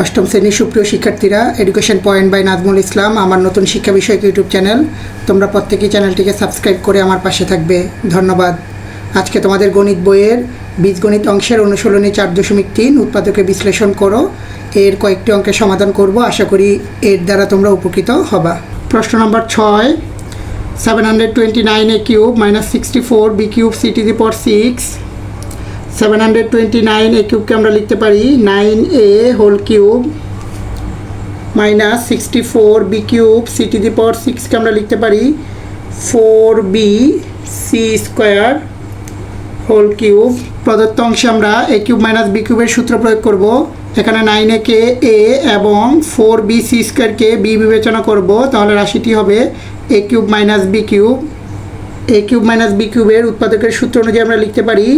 অষ্টম শ্রেণীর সুপ্রিয় শিক্ষার্থীরা, education point by Nazmul Islam আমার নতুন শিক্ষা বিষয়ক ইউটিউব চ্যানেল। তোমরা প্রত্যেকেই চ্যানেলটিকে সাবস্ক্রাইব করে আমার পাশে থাকবে, ধন্যবাদ। আজকে তোমাদের গণিত বইয়ের বীজগণিত অংশের অনুশীলনী 4.3 উৎপাদকে বিশ্লেষণ করো এর কয়েকটি অঙ্কের সমাধান করব। আশা করি এর দ্বারা তোমরা উপকৃত হবা। প্রশ্ন নম্বর 6, 729 a cube minus 64 b cube c to the power 6। 729 a কিউবকে আমরা লিখতে পারি 9a whole cube minus 64 b cube c to the power 6কে আমরা লিখতে পারি 4b c square whole cube. প্রদত্ত অংশে আমরা a কিউব মাইনাস b কিউবের সূত্র প্রয়োগ করব। এখানে 9a কে a এবং 4b c স্কোয়ারকে b বিবেচনা করব, তাহলে রাশিটি হবে a cube minus b cube. a cube minus b কিউবের উৎপাদকের সূত্র অনুযায়ী আমরা লিখতে পারি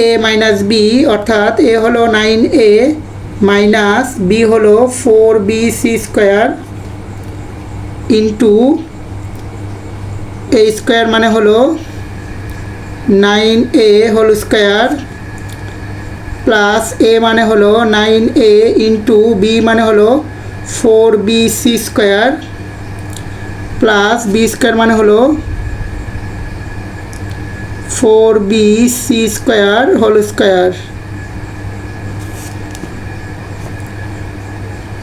a মাইনাস b, অর্থাৎ a হলো 9a মাইনাস b হলো 4b c square into a square মানে হলো 9a whole square plus a মানে হলো 9a ইন্টু b মানে হলো 4b c square plus b square মানে হলো 4b c square whole square.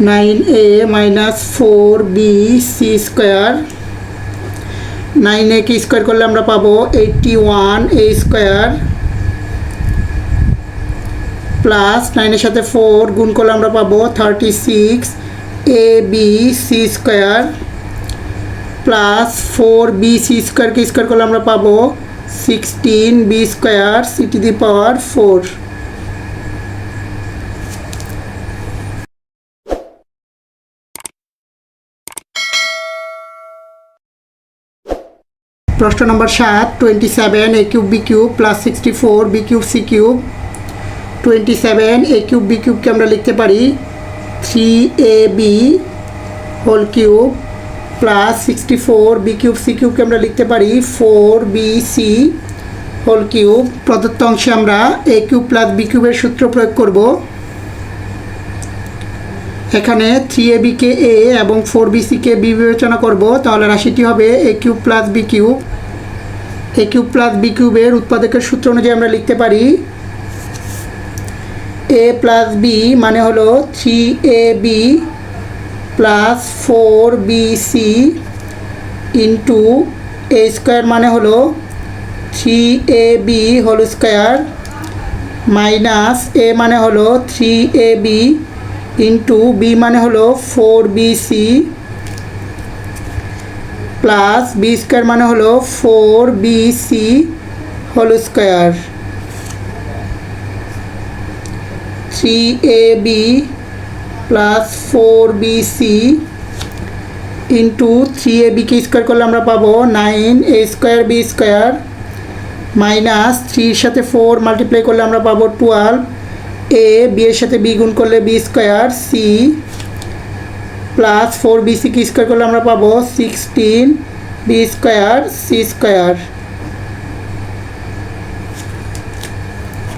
9a minus 4b c square, 9a কে square করলে আমরা পাবো 81a স্কোয়ার প্লাস 9 এর সাথে 4 গুণ করলে আমরা পাবো 36ab c square plus 4b c স্কোয়ারকে স্কোয়ার করলে আমরা পাবো 16b square c to the power 4। প্রশ্ন নম্বর 7, 27 a cube b cube plus 64 b cube c cube. 27 a cube b কিউবকে আমরা লিখতে পারি 3ab whole cube plus 64 b cube c কিউবকে আমরা লিখতে পারি 4bc হোল কিউব। প্রদত্ত অংশে আমরা a কিউব প্লাস b কিউবের সূত্র প্রয়োগ করব। এখানে 3ab কে a এবং 4bc কে b বিবেচনা করব, তাহলে রাশিটি হবে a cube plus b cube. a cube plus b কিউবের উৎপাদকের সূত্র অনুযায়ী আমরা লিখতে পারি a প্লাস b মানে হলো 3ab plus 4bc into a square মানে হলো 3ab whole square minus a মানে হলো 3ab ইন্টু b মানে হলো 4bc প্লাস b স্কোয়ার মানে হলো 4bc whole square. 3ab plus 4bc into 3ab কে স্কোয়ার করলে আমরা পাবো 9a square b square minus 3 এর সাথে 4 মাল্টিপ্লাই করলে আমরা পাবো 12 a b এর সাথে b গুণ করলে b square c plus 4bc কে স্কোয়ার করলে আমরা পাবো 16b স্কোয়ার c স্কোয়ার।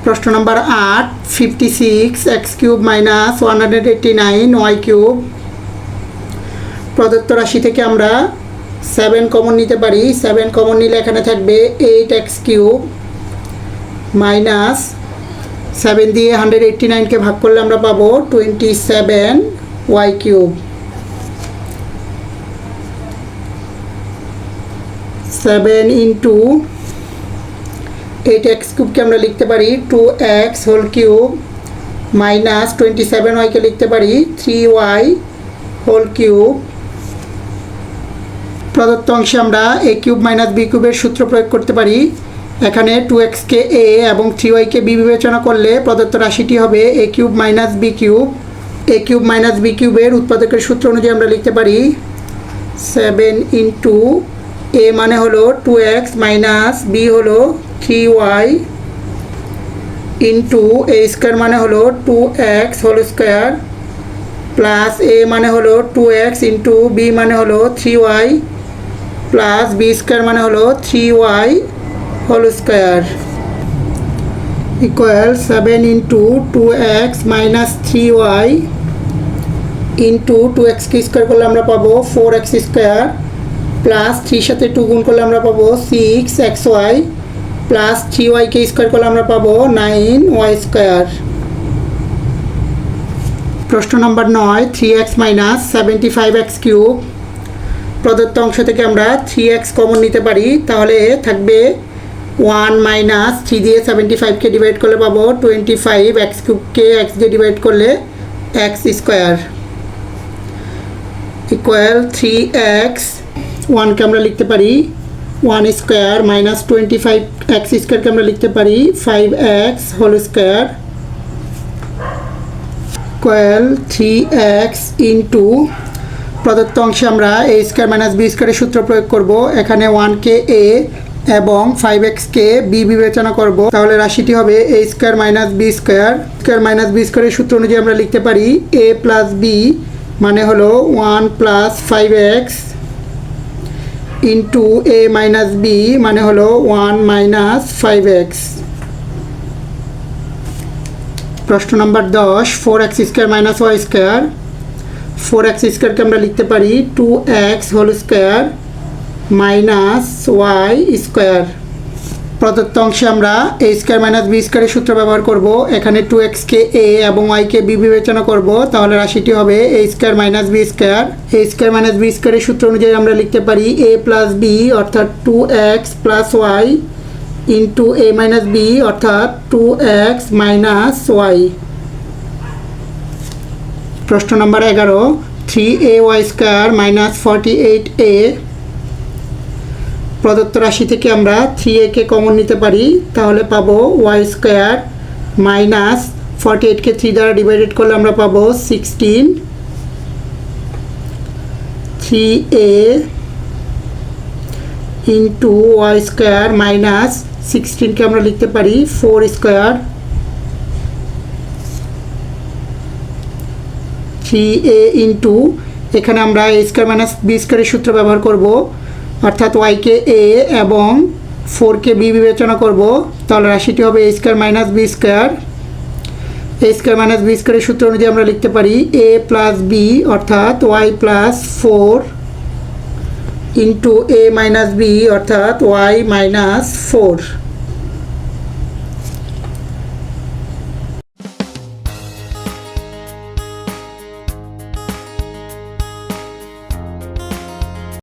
প্রশ্ন নম্বর 8, 56 x cube minus 189 y cube. প্রদত্ত রাশি থেকে আমরা 7 কমন নিতে পারি। 7 কমন নিলে এখানে থাকবে 8x কিউব মাইনাস 7 দিয়ে 189কে ভাগ করলে আমরা পাবো 27y কিউব। 7 ইন্টু 8x কিউবকে আমরা লিখতে পারি 2x whole cube minus 27y কে লিখতে পারি 3y হোল কিউব। প্রদত্ত অংশে আমরা a কিউব মাইনাস b কিউবের সূত্র প্রয়োগ করতে পারি। এখানে 2x কে a এবং 3y কে b বিবেচনা করলে প্রদত্ত রাশিটি হবে a cube minus b cube. a cube minus b কিউবের উৎপাদকের সূত্র অনুযায়ী আমরা লিখতে পারি 7 ইন্টু a মানে হলো 2x মাইনাস b হলো 3y ইন্টু a স্কোয়ার মানে হলো 2x whole square plus a মানে হলো 2x ইন্টু b মানে হলো 3y প্লাস b স্কোয়ার মানে হলো 3y whole square equal 7 into 2x minus 3y into 2x square করলে আমরা পাবো 4x স্কোয়ার প্লাস 3 সাথে 2 গুণ করলে আমরা পাবো 6xy প্লাস 3y স্কোয়ার করলে আমরা পাবো 9y স্কোয়ার। প্রশ্ন নম্বর 9, 3x মাইনাস 75x কিউব। প্রদত্ত অংশ থেকে আমরা 3x কমন নিতে পারি, তাহলে থাকবে 1 মাইনাস 3 দিয়ে 75কে ডিভাইড করলে পাবো 25, x কিউবকে x দিয়ে ডিভাইড করলে x স্কোয়ার ইকুয়াল 3x। 1কে আমরা লিখতে পারি 1 স্কোয়ার মাইনাস 25x স্কোয়ারকে আমরা লিখতে পারি 5x whole square equal 3x into প্রদত্ত অংশে আমরা a স্কোয়ার মাইনাস b স্কোয়ারের সূত্র প্রয়োগ করব। এখানে 1কে a এবং 5xকে b বিবেচনা করব, তাহলে রাশিটি হবে a square minus b square. Square minus b স্কোয়ারের সূত্র অনুযায়ী আমরা লিখতে পারি a প্লাস b মানে হলো 1 plus 5x into a minus b মানে হলো 1 মাইনাস 5x। প্রশ্ন নম্বর 10, 4x square minus y square. 4x স্কোয়ারকে আমরা লিখতে পারি 2x whole square minus y square. প্রদত্ত অংশে আমরা a স্কোয়ার মাইনাস b স্কোয়ারের সূত্র ব্যবহার করব। এখানে 2xকে a এবং yকে b বিবেচনা করব, তাহলে রাশিটি হবে a square minus b square. a square minus b স্কোয়ারের সূত্র অনুযায়ী আমরা লিখতে পারি a প্লাস b অর্থাৎ 2x plus y into a minus b অর্থাৎ 2x মাইনাস y। প্রশ্ন নম্বর 11, 3ay স্কোয়ার মাইনাস 48a। প্রদত্ত রাশি থেকে আমরা 3a-কে কমন নিতে পারি, তাহলে পাবো y স্কোয়ার মাইনাস 48কে 3 দ্বারা ডিভাইডেড করলে আমরা পাবো 16। 3a into y square minus 16কে আমরা লিখতে পারি 4 স্কোয়ার। 3a ইন্টু এখানে আমরা a স্কোয়ার মাইনাস b স্কোয়ারের সূত্র ব্যবহার করব, অর্থাৎ yকে a এবং 4কে b বিবেচনা করব, তাহলে রাশিটি হবে a square minus b square. a square minus b স্কোয়ারের সূত্র অনুযায়ী আমরা লিখতে পারি a প্লাস b অর্থাৎ y plus 4 into a minus b অর্থাৎ y মাইনাস 4।